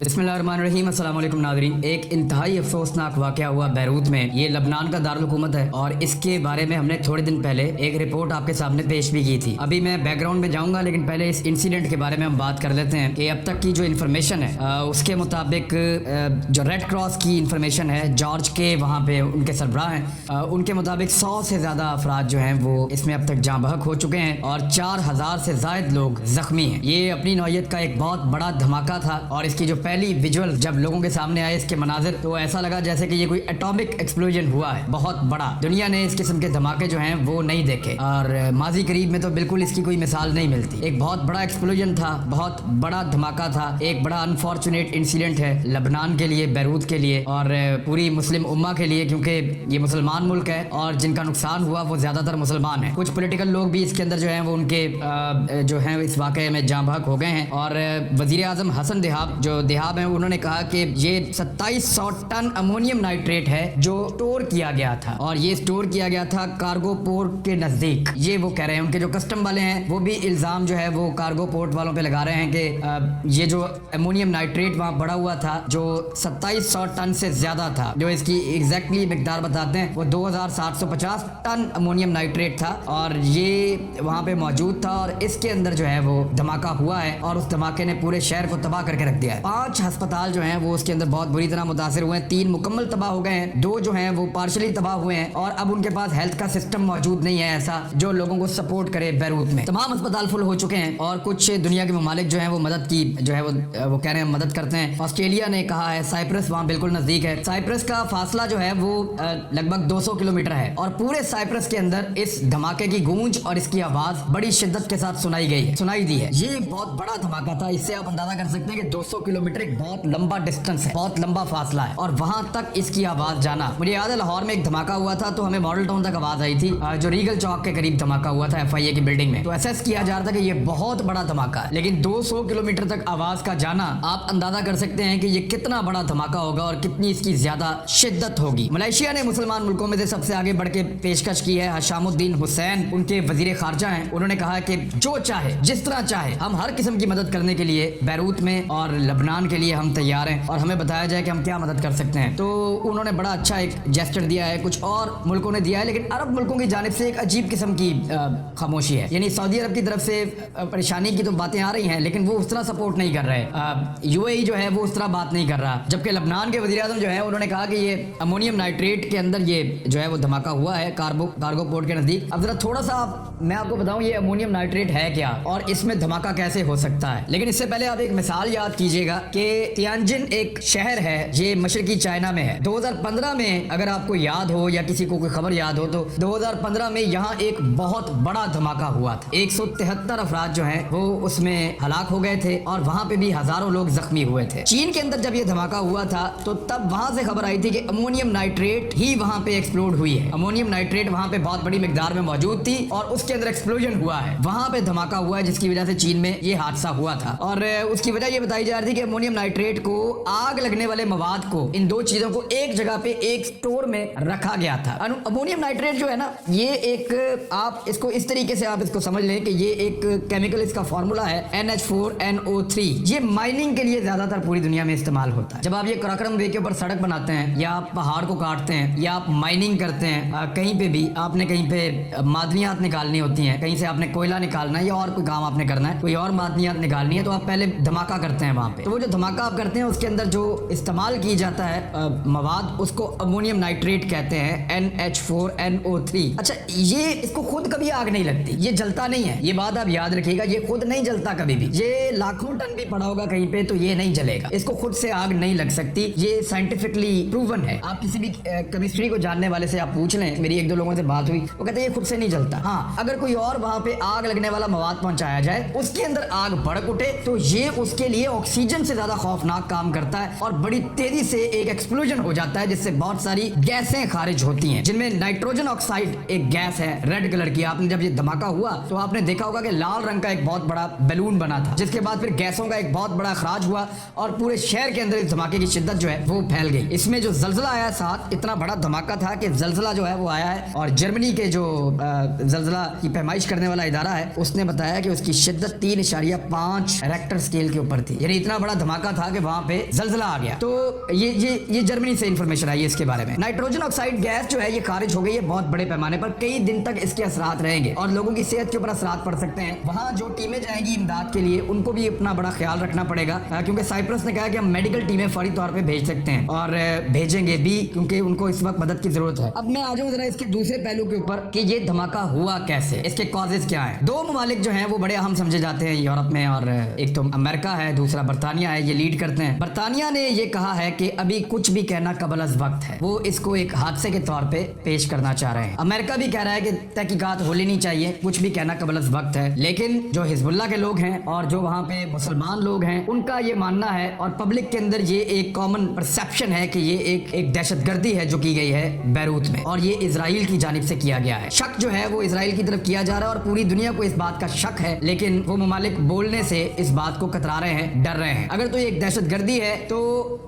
बिस्मिल्लाहिर्रहमानिर्रहीम। अस्सलाम वालेकुम नाज़रीन। एक इंतहाई अफसोसनाक वाक़या हुआ बैरूत में। ये लबनान का दारुल हुकूमत है और इसके बारे में हमने थोड़े दिन पहले एक रिपोर्ट आपके सामने पेश भी की थी। अभी मैं बैकग्राउंड में जाऊंगा, लेकिन पहले इस इंसिडेंट के बारे में हम बात कर लेते हैं कि अब तक की जो इन्फॉर्मेशन है उसके मुताबिक जो रेड क्रॉस की इन्फॉर्मेशन है, जॉर्ज के वहाँ पे उनके सरबराह हैं, उनके मुताबिक 100 से ज़्यादा अफराद जो हैं वो इसमें अब तक जाँ बहक हो चुके हैं और 4000 से ज़ायद लोग ज़ख्मी हैं। ये अपनी नौयत का एक बहुत बड़ा धमाका था और इसकी जो पहली विजुअल जब लोगों के सामने आए इसके मनाजिर, तो ऐसा लगा जैसे कि ये कोई एटॉमिक एक्सप्लोजन हुआ है, बहुत बड़ा। दुनिया ने इस किस्म के धमाके जो हैं वो नहीं देखे और माजी करीब में तो बिल्कुल इसकी कोई मिसाल नहीं मिलती। एक बहुत बड़ा एक्सप्लोजन था, बहुत बड़ा धमाका था, एक बड़ा अनफॉर्चुनेट इंसिडेंट है लबनान के लिए, बैरूत के लिए और पूरी मुस्लिम उम्मा के लिए, क्योंकि ये मुसलमान मुल्क है और जिनका नुकसान हुआ वो ज्यादातर मुसलमान है। कुछ पॉलिटिकल लोग भी इसके अंदर जो है वो उनके जो है इस वाक़े में जाँ बहक हो गए हैं। और वज़ीर आज़म हसन दिहाब जो दिहाब हैं, उन्होंने कहा कि ये 2700 टन अमोनियम नाइट्रेट है जो स्टोर किया गया था और ये स्टोर किया गया था कार्गो पोर्ट के नजदीक। ये वो कह रहे हैं, उनके जो कस्टम वाले हैं वो भी इल्जाम जो है वो कार्गो पोर्ट वालों पे लगा रहे हैं कि ये जो अमोनियम नाइट्रेट वहाँ पड़ा हुआ था जो 2700 टन से ज्यादा था, जो इसकी एग्जैक्टली मिकदार बताते हैं वो 2750 टन अमोनियम नाइट्रेट था और ये वहाँ पे मौजूद था और इसके अंदर जो है वो धमाका हुआ है और उस धमाके ने पूरे शहर को तबाह करके रख दिया है। 5 अस्पताल जो हैं वो उसके अंदर बहुत बुरी तरह मुतासिर हुए हैं, 3 मुकम्मल तबाह हो गए हैं, 2 जो हैं वो पार्शली तबाह हुए हैं और अब उनके पास हेल्थ का सिस्टम मौजूद नहीं है ऐसा जो लोगों को सपोर्ट करे। बैरूत में तमाम अस्पताल फुल हो चुके हैं और कुछ दुनिया के ममालिक जो हैं वो मदद की जो है वो कह रहे हैं मदद करते हैं। ऑस्ट्रेलिया ने कहा है, साइप्रस वहाँ बिल्कुल नजदीक है, साइप्रस का फासला जो है वो लगभग 200 किलोमीटर है और पूरे साइप्रस के अंदर इस धमाके की गूंज और इसकी आवाज बड़ी शिद्दत के साथ सुनाई दी है। ये बहुत बड़ा धमाका था, इससे आप अंदाजा कर सकते हैं कि 200 किलोमीटर एक बहुत लंबा डिस्टेंस है, बहुत लंबा फासला है और वहां तक इसकी आवाज जाना। मुझे याद है लाहौर में एक धमाका हुआ था तो हमें मॉडल टाउन तक आवाज आई थी, जो रीगल चौक के करीब धमाका हुआ था FIA की बिल्डिंग में, तो असेस किया जा रहा था कि ये बहुत बड़ा धमाका है, लेकिन 200 किलोमीटर तक आवाज का जाना, आप अंदाजा कर सकते हैं कि ये कितना बड़ा धमाका होगा और कितनी इसकी ज्यादा शिद्दत होगी। मलेशिया ने मुसलमान मुल्कों में से सबसे आगे बढ़ के पेशकश की है। हशामुद्दीन हुसैन उनके वजीर खारजा हैं, उन्होंने कहा कि जो चाहे जिस तरह चाहे हम हर किस्म की मदद करने के लिए बैरूत में और लबनान के लिए हम तैयार हैं और हमें बताया जाए कि हम क्या मदद कर सकते हैं। तो उन्होंने बड़ा अच्छा एक जेस्चर दिया है, कुछ और मुल्कों ने दिया है, लेकिन अरब मुल्कों की जानिब से एक अजीब किस्म की खामोशी है। यानी सऊदी अरब की तरफ से परेशानी की तो बातें आ रही हैं लेकिन वो उस तरह सपोर्ट नहीं कर रहे। UAE जो है वो उस तरह बात नहीं कर रहा, जबकि लबनान के वज़ीर आज़म जो है उन्होंने कहा कि ये अमोनियम नाइट्रेट के अंदर ये जो है वो धमाका हुआ है कार्गो पोर्ट के नजदीक। अब जरा थोड़ा सा मैं आपको बताऊं ये अमोनियम नाइट्रेट है क्या और इसमें धमाका कैसे हो सकता है, लेकिन इससे पहले आप एक मिसाल याद कीजिएगा कि तियानजिन एक शहर है, ये मशरकी चाइना में है। 2015 में अगर आपको याद हो या किसी को कोई खबर याद हो तो 2015 में यहाँ एक बहुत बड़ा धमाका हुआ था। 173 अफराद जो हैं वो उसमें हलाक हो गए थे और वहाँ पे भी हजारों लोग जख्मी हुए थे। चीन के अंदर जब ये धमाका हुआ था तो तब वहाँ से खबर आई थी कि अमोनियम नाइट्रेट ही वहाँ पे एक्सप्लोड हुई है। अमोनियम नाइट्रेट वहाँ पे बहुत बड़ी मिकदार में मौजूद थी और उसके अंदर एक्सप्लोजन हुआ है, वहाँ पे धमाका हुआ है जिसकी वजह से चीन में ये हादसा हुआ था। और उसकी वजह ये बताई जा रही थी कि अमोनियम नाइट्रेट को, आग लगने वाले मवाद को, इन 2 चीजों को एक जगह पे एक स्टोर में रखा गया था। अमोनियम नाइट्रेट जो है ना, ये एक, आप इसको इस तरीके से आप इसको समझ लें कि ये एक केमिकल, इसका फार्मूला है NH4NO3। ये माइनिंग के लिए ज्यादातर पूरी दुनिया में इस्तेमाल होता है। जब आप ये कराक्रम वे के ऊपर सड़क बनाते हैं या आप पहाड़ को काटते हैं या आप माइनिंग करते हैं, कहीं पे भी आपने कहीं पे मादनियात निकालनी होती हैं, कहीं से आपने कोयला निकालना है या और कोई काम आपने करना है, कोई और मादनियात निकालनी है, तो आप पहले धमाका करते हैं वहां पे। तो वो जो धमाका आप करते हैं उसके अंदर जो इस्तेमाल की जाता है मवाद, उसको अमोनियम नाइट्रेट कहते हैं, NH4NO3। अच्छा, ये इसको खुद कभी आग नहीं लगती, ये जलता नहीं है, ये बात आप याद रखिएगा, ये खुद नहीं जलता कभी भी। ये लाखों टन भी पड़ा होगा कहीं पे तो ये नहीं जलेगा, इसको खुद से आग नहीं लग सकती, ये साइंटिफिकली प्रूवन है। आप किसी भी केमिस्ट्री को जानने वाले से आप पूछ लें, मेरी 1-2 लोगों से बात हुई, वो कहते हैं ये खुद से नहीं जलता। हाँ, अगर कोई और वहां पे आग लगने वाला मवाद पहुंचाया जाए, उसके अंदर आग भड़क उठे, तो ये उसके लिए ऑक्सीजन से ज्यादा खौफनाक काम करता है और बड़ी तेजी से एक एक्सप्लोजन हो जाता है जिससे बहुत सारी गैसें खारिज होती हैं, जिनमें नाइट्रोजन ऑक्साइड एक गैस है रेड कलर की। आपने जब ये धमाका हुआ तो आपने देखा होगा कि लाल रंग का एक बहुत बड़ा बैलून बना था, जिसके बाद फिर गैसों का एक बहुत बड़ा अखराज हुआ और पूरे शहर के अंदर इस धमाके की शिद्दत जो है वो फैल गई। इसमें जो जलजला आया साथ, इतना बड़ा धमाका था कि जलजला जो है वो आया है और जर्मनी के जो जलजला की पैमाइश करने वाला इदारा है उसने बताया कि उसकी शिद्दत 3.5 रेक्टर स्केल के ऊपर थी। यानी इतना बड़ा धमाका था कि वहां पे जलजला आ गया। तो ये जर्मनी से इंफॉर्मेशन आई है इसके बारे में। नाइट्रोजन ऑक्साइड गैस जो है ये खारिज हो गई है बहुत बड़े पैमाने पर, कई दिन तक इसके असरात रहेंगे और लोगों की सेहत के ऊपर असरात पड़ सकते हैं। वहां जो टीमें जाएंगी इमदाद के लिए उनको भी अपना बड़ा ख्याल रखना पड़ेगा, क्योंकि साइप्रस ने कहा कि हम मेडिकल टीमें फौरी तौर पे भेज सकते हैं और भेजेंगे भी, क्योंकि उनको इस वक्त मदद की जरूरत है। अब मैं आ जाऊं जरा इसके दूसरे पहलू के ऊपर कि ये धमाका हुआ कैसे, इसके कॉजेज क्या है। दो ममालिक जो हैं वो बड़े अहम समझे जाते हैं यूरोप में, और एक तो अमेरिका है, दूसरा बरतानिया है, ये लीड करते हैं। बरतानिया ने ये कहा है कि अभी कुछ भी कहना कबल अज वक्त है, वो इसको एक हादसे के तौर पे पेश करना चाह रहे हैं। अमेरिका भी कह रहा है कि तहकीकात हो लेनी चाहिए, कुछ भी कहना कबल अज वक्त है। लेकिन जो हिजबुल्लाह के लोग हैं और जो वहां पे मुसलमान लोग हैं उनका ये मानना है, और पब्लिक के अंदर ये एक कॉमन परसेप्शन है कि ये एक दहशतगर्दी है जो की गई है बैरूत में, और ये इजराइल की जानिब से किया गया है। शक जो है वो इजराइल की तरफ किया जा रहा है और पूरी दुनिया को इस बात का शक है, लेकिन वो ममालिक बोलने से इस बात को कतरा रहे हैं, डर रहे हैं। अगर तो ये एक दहशतगर्दी है तो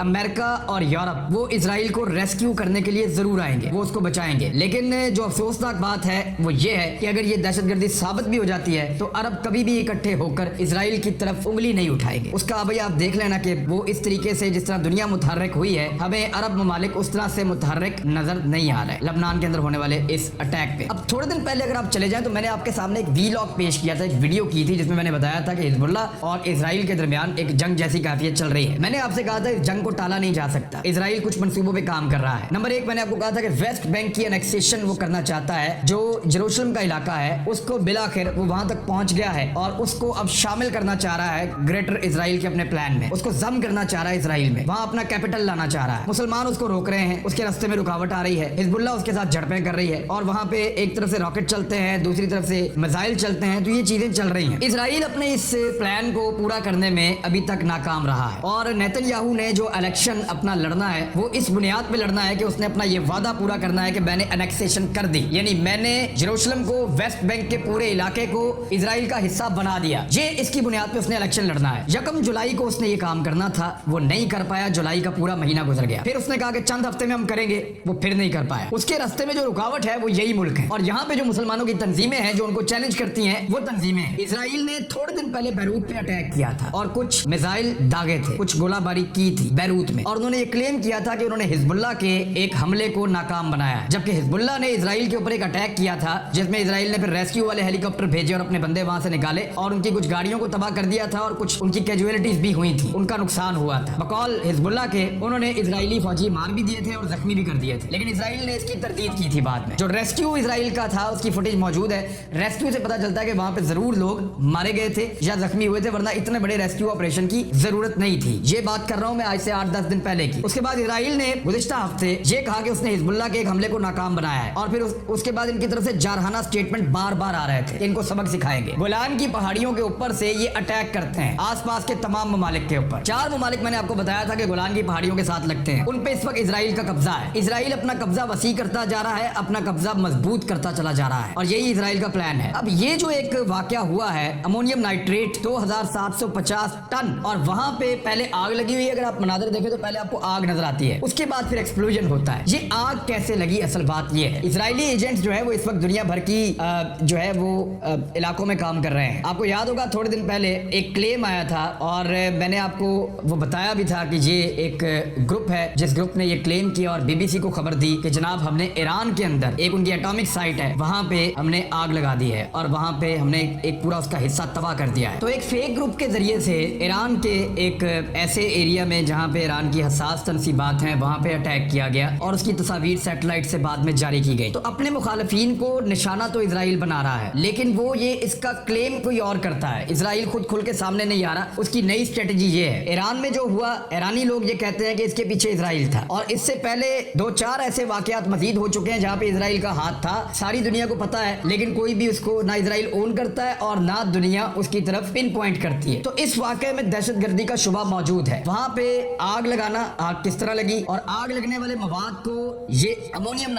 अमेरिका और यूरोप वो इजराइल को रेस्क्यू करने के लिए जरूर आएंगे, वो उसको बचाएंगे। लेकिन जो अफसोसनाक बात है वो ये है कि अगर ये दहशतगर्दी साबित भी हो जाती है तो अरब कभी भी इकट्ठे होकर इजराइल की तरफ उंगली नहीं उठाएंगे। उसका अब आप देख लेना कि वो इस तरीके से जिस तरह दुनिया मुतहर्रिक हुई है, हमें अरब ममालिक उस तरह से मुतहर्रिक नजर नहीं आ रहा है लबनान के अंदर होने वाले इस अटैक पे। अब थोड़े दिन पहले अगर आप चले जाएं तो मैंने आपके सामने एक वीलॉग पेश किया था, एक वीडियो की थी जिसमें मैंने बताया था कि हिजबुल्लाह और इजराइल के दरमियान एक जंग जैसी कैफियत चल रही है। मैंने आपसे कहा था इस जंग को टाला नहीं जा सकता, इजराइल कुछ मंसूबों पे काम कर रहा है। नंबर एक, मैंने आपको कहा था कि वेस्ट बैंक की एनेक्सेशन वो करना चाहता है, जो जेरूशलम का इलाका है उसको बिलाखिर वो वहां तक पहुंच गया है और उसको अब शामिल करना चाह रहा है ग्रेटर इजराइल के अपने प्लान में, उसको जम करना चाह रहा है इजराइल में, वहां अपना कैपिटल लाना चाह रहा है। मुसलमान उसको रोक रहे हैं, उसके रास्ते में रुकावट आ रही है, हिजबुल्लाह उसके साथ झड़पें कर रही है और वहां पे एक तरफ से रॉकेट चलते हैं, दूसरी तरफ से मिसाइल चलते हैं, तो ये चीजें चल रही हैं। इजराइल अपने इस प्लान को पूरा करने में अभी तक नाकाम रहा है और नेतन्याहू ने जो इलेक्शन अपना लड़ना है वो इस बुनियाद पे लड़ना है कि उसने अपना ये वादा पूरा करना है कि मैंने एनेक्सेशन कर दी, यानी मैंने जेरूशलम को, वेस्ट बैंक के पूरे इलाके को इजराइल का हिस्सा बना दिया। ये इसकी बुनियाद पे उसने इलेक्शन लड़ना है। 1 जुलाई को उसने ये काम करना था, वो नहीं कर पाया, जुलाई का पूरा महीना गुजर गया। फिर उसने कहा कि चंद हफ्ते में हम करेंगे, वो फिर नहीं कर पाया। उसके रास्ते में जो रुकावट है वो यही मुल्क है और यहाँ पे जो मुसलमानों की तंजीमें हैं जो उनको चैलेंज करती हैं वो तंजीमें हैं। इजराइल ने थोड़े दिन पहले बैरूत पे अटैक किया था और कुछ मिसाइल दागे थे, कुछ गोलाबारी की थी बैरूत में, और उन्होंने ये क्लेम किया था कि उन्होंने हिजबुल्लाह के एक हमले को नाकाम बनाया, जबकि हिजबुल्लाह ने इजराइल के ऊपर एक अटैक किया था जिसमें इजराइल ने फिर रेस्क्यू वाले हेलीकॉप्टर भेजे और अपने बंदे वहां से निकाले और उनकी कुछ गाड़ियों को तबाह कर दिया था और कुछ उनकी कैजुअलिटीज भी हुई थी, उनका नुकसान हुआ था। बकौल हिजबुल्लाह के उन्होंने इजरायली फौजी मार भी दिए थे और जख्मी भी कर दिए थे, लेकिन इजराइल ने इसकी तरदीद की थी बाद में। जो रेस्क्यू इजराइल का था उसकी फुटेज मौजूद है, रेस्क्यू से पता चलता है कि वहां पे जरूर लोग मारे गए थे या जख्मी हुए थे, वरना इतने बड़े रेस्क्यू ऑपरेशन की जरूरत नहीं थी। ये बात कर रहा हूं मैं आज से 8-10 दिन पहले की। उसके बाद इजराइल ने गुज़िश्ता हफ्ते ये कहा कि उसने हिजबुल्लाह के एक हमले को नाकाम बनाया है और फिर उसके बाद इनकी तरफ से जारहाना स्टेटमेंट बार बार आ रहे थे, इनको सबक सिखाएंगे। गोलान की पहाड़ियों के ऊपर से ये अटैक करते हैं आसपास के तमाम ममालिक के ऊपर। 4 ममालिक मैंने आपको बताया था कि गोलान की पहाड़ियों के साथ लगते हैं, उन पे इस वक्त इजराइल का कब्जा है। इजराइल अपना कब्जा वसी करता जा रहा है, अपना कब्जा मजबूत करता चला जा रहा है और यही इजराइल का प्लान है। अब ये जो एक वाकया हुआ है अमोनियम नाइट्रेट 2750 टन, और वहां पे पहले आग लगी हुई है, अगर आप मनाजर देखें तो पहले आपको आग नजर आती है, उसके बाद फिर एक्सप्लोजन होता है। ये आग कैसे लगी, असल बात ये है इजरायली एजेंट्स जो है वो इस वक्त दुनिया भर की जो है वो इलाकों में काम कर रहे हैं। आपको याद होगा थोड़े दिन पहले एक क्लेम आया था और मैंने आपको वो बताया भी था कि ये एक ग्रुप है जिस ग्रुप ने ये क्लेम किया और बीबीसी को खबर दी कि जनाब हमने ईरान के अंदर एक उनकी एटॉमिक साइट है वहां पे हमने आग लगा दी है और वहां पे हमने एक पूरा उसका हिस्सा तबाह कर दिया है। तो एक फेक ग्रुप के जरिए से ईरान के एक ऐसे एरिया में जहां पे ईरान की हसास तनसीबात हैं वहां पे अटैक किया गया और उसकी तस्वीर सैटेलाइट से बाद में जारी की गई। तो अपने मुखालिफिन को निशाना तो इजराइल बना रहा है, लेकिन वो ये इसका क्लेम कोई और करता है। इजराइल खुद खुल के सामने नहीं आ रहा, उसकी नई स्ट्रेटजी ये है। ईरान में जो हुआ, ईरानी लोग ये कहते हैं कि इसके पीछे इजराइल था और इससे पहले 2-4 ऐसे वाकयात मजीद हो चुके हैं जहां पे इजराइल का हाथ था, सारी दुनिया को पता है, लेकिन कोई भी उसको ना इजराइल ओन करता है और ना दुनिया उसकी तरफ पिन पॉइंट करती है। तो इस वाकये में दहशतगर्दी का शुबा मौजूद है। वहां पे आग लगाना, आग किस तरह लगी और आग लगने वाले मवाद को ये अमोनियम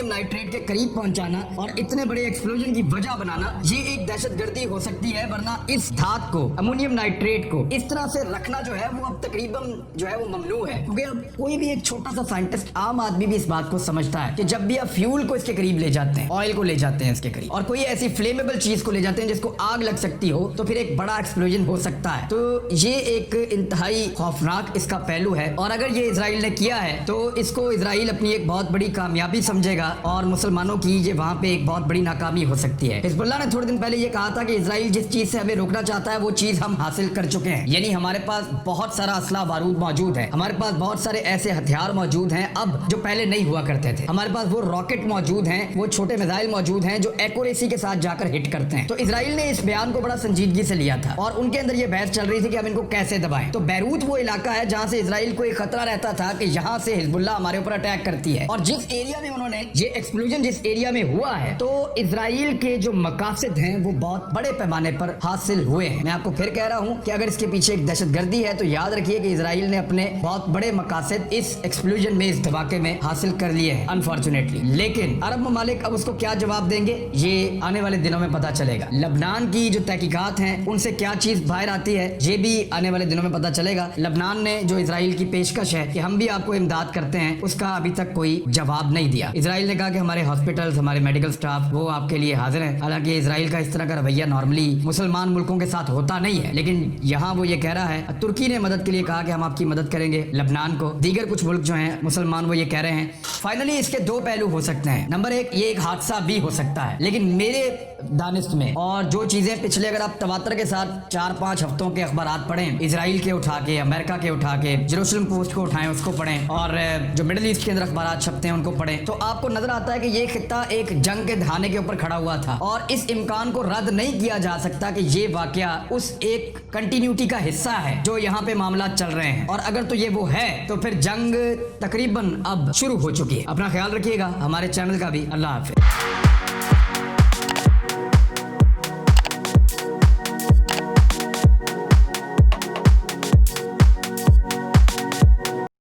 नाइट्रेट के करीब पहुंचाना और इतने बड़े एक्सप्लोजन की वजह बनाना, ये एक दहशतगर्दी हो सकती है। वरना इस धात को, अमोनियम नाइट्रेट को इस तरह से रखना जो है वो अब तकरीबन जो है वो ममनू है, क्योंकि अब कोई भी एक छोटा सा साइंटिस्ट, आम आदमी भी इस बात को समझता है कि जब भी आप फ्यूल को इसके करीब ले जाते हैं, ऑयल को ले जाते हैं इसके करीब और कोई ऐसी फ्लेमेबल चीज को ले जाते हैं जिसको आग लग सकती हो, तो फिर एक बड़ा एक्सप्लोजन हो सकता है। तो ये एक इंतहाई खौफनाक इसका पहलू है, और अगर ये इजराइल ने किया है तो इसको इजराइल अपनी एक बहुत बड़ी कामयाबी समझेगा और मुसलमानों की ये वहाँ पे एक बहुत बड़ी नाकामी हो सकती है। हिजबुल्लाह ने थोड़े दिन पहले ये कहा था कि इजराइल जिस चीज से हमें रोकना चाहता है वो चीज हम हासिल कर चुके हैं, यानी हमारे पास बहुत सारा असला बारूद मौजूद है, हमारे पास बहुत सारे ऐसे हथियार मौजूद हैं अब जो पहले नहीं हुआ करते थे, हमारे पास वो रॉकेट मौजूद हैं, वो छोटे मिसाइल मौजूद हैं जो एक्यूरेसी के साथ जाकर हिट करते हैं। तो इजराइल ने इस बयान को बड़ा संजीदगी से लिया था और उनके अंदर ये बहस चल रही थी कि हम इनको कैसे दबाएं। तो बैरूत वो इलाका है जहां से इजराइल को एक खतरा रहता था कि यहां से हिजबुल्लाह हमारे ऊपर अटैक करती है, और जिस एरिया में उन्होंने ये एक्सप्लोजन जिस एरिया में हुआ है तो इजराइल के जो मकासद हैं वो बहुत बड़े पैमाने पर हासिल हुए हैं। मैं आपको फिर कह रहा हूं कि अगर इसके पीछे एक दहशतगर्दी है तो याद रखिए कि इजराइल ने अपने बहुत बड़े मकासद इस एक्सप्लोजन में, इस धमाके में हासिल कर लिए हैं अनफॉर्चुनेटली। लेकिन अरब ममालिक अब उसको क्या जवाब देंगे ये आने वाले दिनों में पता चलेगा। लबनान की जो तहकीकात हैं उनसे क्या चीज बाहर आती है ये भी आने वाले दिनों में पता चलेगा। लबनान ने जो इजराइल की पेशकश है कि हम भी आपको इमदाद करते हैं, उसका अभी तक कोई जवाब नहीं दिया। इजराइल ने कहा कि हमारे हॉस्पिटल्स, हमारे मेडिकल स्टाफ वो आपके लिए हाजिर है। हालांकि इजराइल का इस तरह का रवैया नॉर्मली मुसलमान मुल्कों के साथ होता नहीं है, लेकिन यहाँ वो ये कह रहा है। तुर्की ने मदद के लिए कहा कि हम आपकी मदद करेंगे लबनान को। दीगर कुछ मुल्क जो हैं मुसलमान वो ये कह रहे हैं। फाइनली इसके दो पहलू हो सकते हैं। नंबर एक, ये एक हादसा भी हो सकता है, लेकिन मेरे दानिश में और जो चीजें पिछले, अगर आप तवातर के साथ 4-5 हफ्तों के अखबारात पढ़ें, इजराइल के उठा के, अमेरिका के उठा के, जेरूसलम पोस्ट को उठाएं उसको पढ़ें, और जो मिडिल ईस्ट के अंदर अखबारात छपते हैं उनको पढ़ें, तो आपको नजर आता है कि ये खित्ता एक जंग के धाने के ऊपर खड़ा हुआ था और इस इम्कान को रद्द नहीं किया जा सकता कि ये वाकया उस एक कंटिन्यूटी का हिस्सा है जो यहाँ पे मामला चल रहे हैं। और अगर तो ये वो है तो फिर जंग तकरीबन अब शुरू हो चुकी है। अपना ख्याल रखिएगा, हमारे चैनल का भी। अल्लाह हाफिज़।